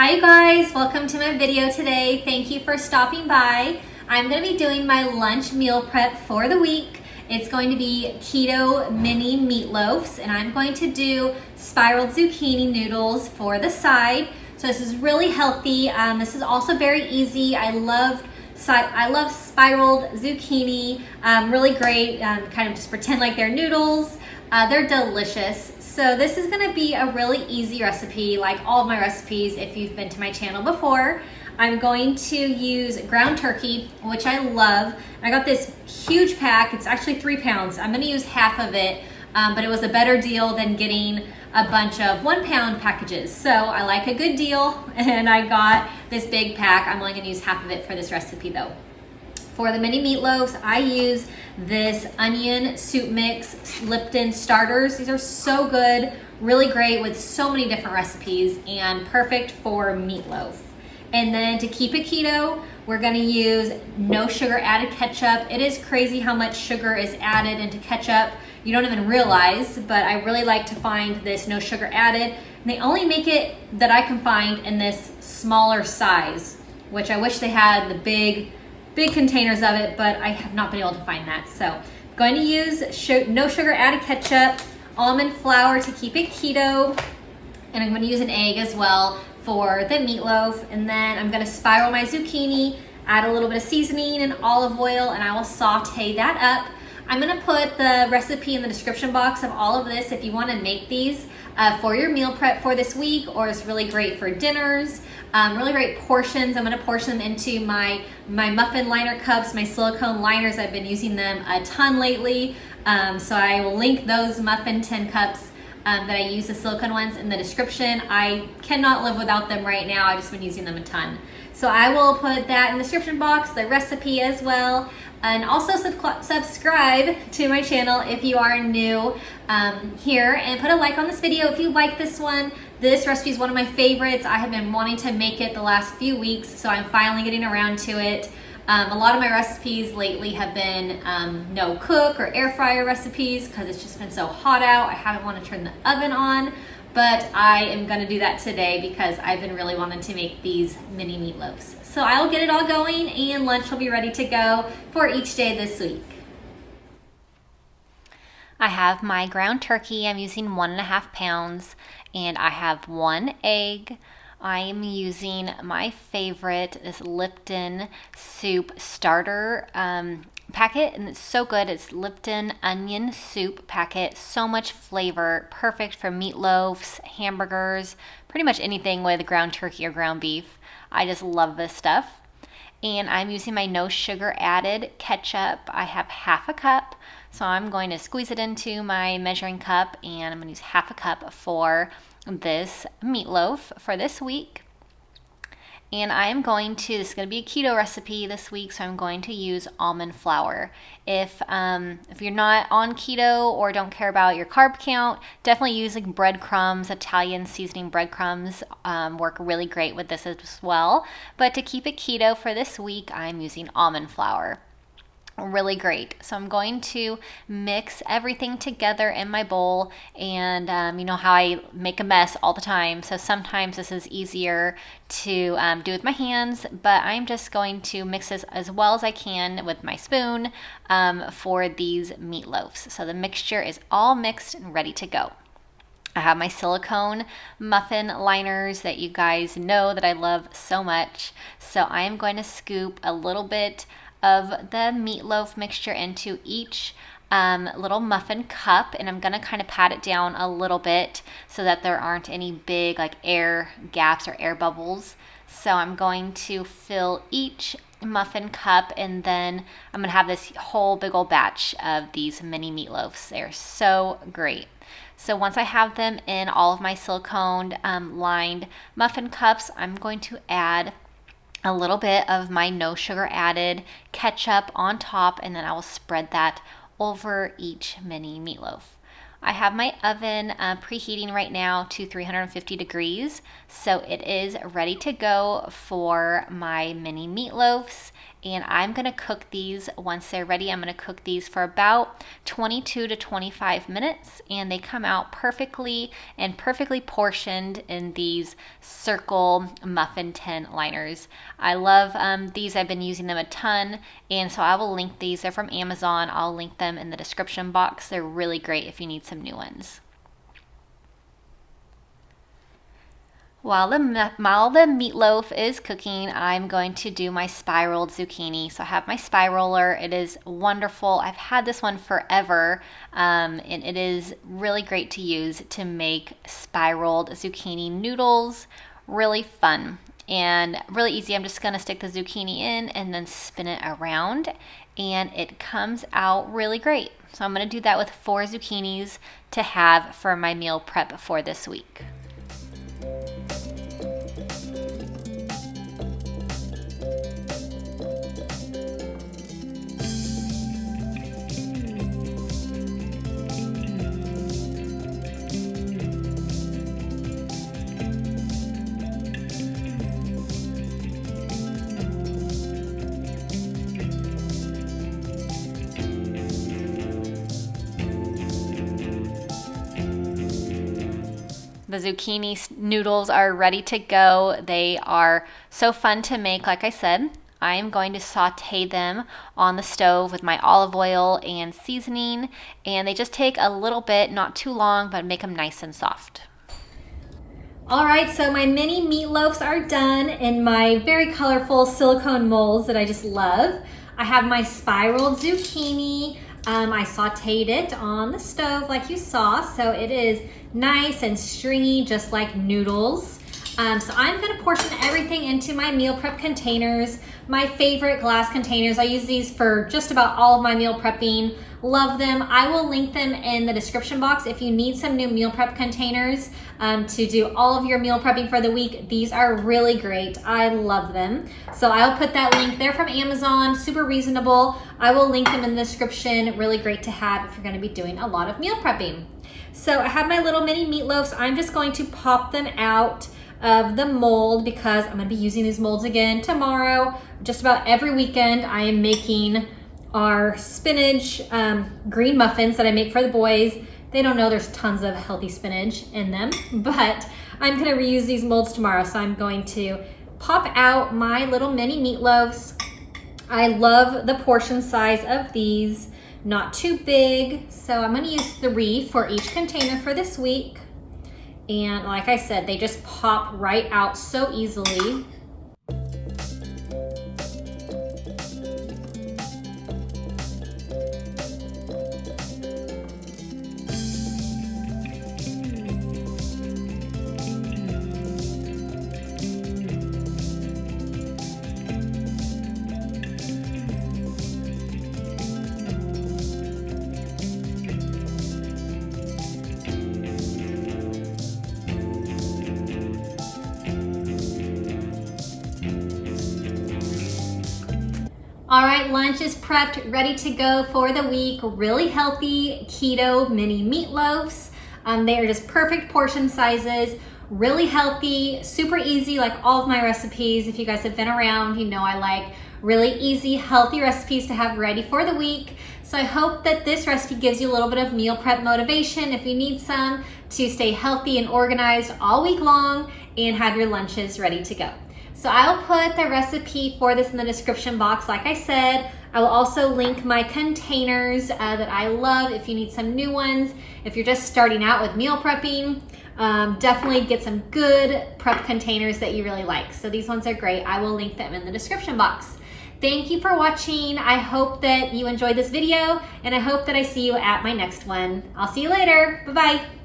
Hi guys, welcome to my video today. Thank you for stopping by. I'm going to be doing my lunch meal prep for the week. It's going to be keto mini meatloafs, and I'm going to do spiraled zucchini noodles for the side. So this is really healthy. This is also very easy. I love spiraled zucchini, really great. Kind of just pretend like they're noodles. They're delicious. So this is gonna be a really easy recipe, like all of my recipes if you've been to my channel before. I'm going to use ground turkey, which I love. I got this huge pack. It's actually 3 pounds. I'm gonna use half of it, but it was a better deal than getting a bunch of 1 pound packages. So I like a good deal, and I got this big pack. I'm only gonna use half of it for this recipe though. For the mini meatloafs, I use this onion soup mix Lipton starters. These are so good, really great with so many different recipes and perfect for meatloaf. And then to keep it keto, we're gonna use no sugar added ketchup. It is crazy how much sugar is added into ketchup. You don't even realize, but I really like to find this no sugar added. And they only make it that I can find in this smaller size, which I wish they had the big containers of it, but I have not been able to find that. So I'm going to use no sugar added ketchup, almond flour to keep it keto, and I'm going to use an egg as well for the meatloaf. And then I'm going to spiral my zucchini, add a little bit of seasoning and olive oil, and I will saute that up. I'm going to put the recipe in the description box of all of this if you want to make these for your meal prep for this week, or it's really great for dinners. Really great portions. I'm going to portion them into my muffin liner cups, my silicone liners. I've been using them a ton lately. So I will link those muffin tin cups that I use, the silicone ones, in the description. I cannot live without them right now. I've just been using them a ton. So I will put that in the description box, the recipe as well. And also subscribe to my channel if you are new here, and put a like on this video if you like this one. This recipe is one of my favorites. I have been wanting to make it the last few weeks, so I'm finally getting around to it. A lot of my recipes lately have been no cook or air fryer recipes because it's just been so hot out. I haven't wanted to turn the oven on, but I am gonna do that today because I've been really wanting to make these mini meatloafs. So I'll get it all going and lunch will be ready to go for each day this week. I have my ground turkey. I'm using 1.5 pounds, and I have 1 egg. I am using my favorite, this Lipton soup starter packet, and it's so good. It's Lipton onion soup packet. So much flavor, perfect for meatloafs, hamburgers, pretty much anything with ground turkey or ground beef. I just love this stuff. And I'm using my no sugar added ketchup. I have half a cup, so I'm going to squeeze it into my measuring cup, and I'm going to use half a cup for this meatloaf for this week. And I am going to, this is going to be a keto recipe this week, so I'm going to use almond flour. If you're not on keto or don't care about your carb count, definitely use like breadcrumbs, Italian seasoning breadcrumbs work really great with this as well. But to keep it keto for this week, I'm using almond flour. Really great. So I'm going to mix everything together in my bowl, and you know how I make a mess all the time, so sometimes this is easier to do with my hands, but I'm just going to mix this as well as I can with my spoon for these meatloafs. So the mixture is all mixed and ready to go. I have my silicone muffin liners that you guys know that I love so much. So I am going to scoop a little bit of the meatloaf mixture into each little muffin cup, and I'm gonna kind of pat it down a little bit so that there aren't any big like air gaps or air bubbles. So I'm going to fill each muffin cup, and then I'm gonna have this whole big old batch of these mini meatloafs. They're so great. So once I have them in all of my silicone lined muffin cups, I'm going to add a little bit of my no sugar added ketchup on top, and then I will spread that over each mini meatloaf. I have my oven preheating right now to 350 degrees, so it is ready to go for my mini meatloafs. and I'm gonna cook these once they're ready. I'm gonna cook these for about 22 to 25 minutes, and they come out perfectly and perfectly portioned in these circle muffin tin liners. I love these. I've been using them a ton, and so I will link these. They're from Amazon. I'll link them in the description box. They're really great if you need some new ones. While the meatloaf is cooking, I'm going to do my spiraled zucchini. So I have my spiraler. It is wonderful. I've had this one forever, and it is really great to use to make spiraled zucchini noodles. Really fun and really easy. I'm just going to stick the zucchini in and then spin it around, and it comes out really great. So I'm going to do that with 4 zucchinis to have for my meal prep for this week. The zucchini noodles are ready to go. They are so fun to make. Like I said, I am going to saute them on the stove with my olive oil and seasoning, and they just take a little bit, not too long, but make them nice and soft. All right, so my mini meatloafs are done in my very colorful silicone molds that I just love. I have my spiraled zucchini. I sauteed it on the stove like you saw, so it is nice and stringy, just like noodles. So I'm gonna portion everything into my meal prep containers. My favorite glass containers. I use these for just about all of my meal prepping. Love them. I will link them in the description box if you need some new meal prep containers to do all of your meal prepping for the week. These are really great. I love them. So I'll put that link. They're from Amazon, super reasonable. I will link them in the description. Really great to have if you're gonna be doing a lot of meal prepping. So I have my little mini meatloafs. I'm just going to pop them out of the mold because I'm gonna be using these molds again tomorrow. Just about every weekend I am making our spinach green muffins that I make for the boys. They don't know there's tons of healthy spinach in them, but I'm gonna reuse these molds tomorrow. So I'm going to pop out my little mini meatloaves. I love the portion size of these, not too big. So I'm gonna use 3 for each container for this week. And like I said, they just pop right out so easily. All right, lunch is prepped, ready to go for the week. Really healthy keto mini meatloafs. They are just perfect portion sizes, really healthy, super easy, like all of my recipes. If you guys have been around, you know I like really easy, healthy recipes to have ready for the week. So I hope that this recipe gives you a little bit of meal prep motivation if you need some to stay healthy and organized all week long and have your lunches ready to go. So I'll put the recipe for this in the description box. Like I said, I will also link my containers that I love if you need some new ones. If you're just starting out with meal prepping, definitely get some good prep containers that you really like. So these ones are great. I will link them in the description box. Thank you for watching. I hope that you enjoyed this video, and I hope that I see you at my next one. I'll see you later. Bye-bye.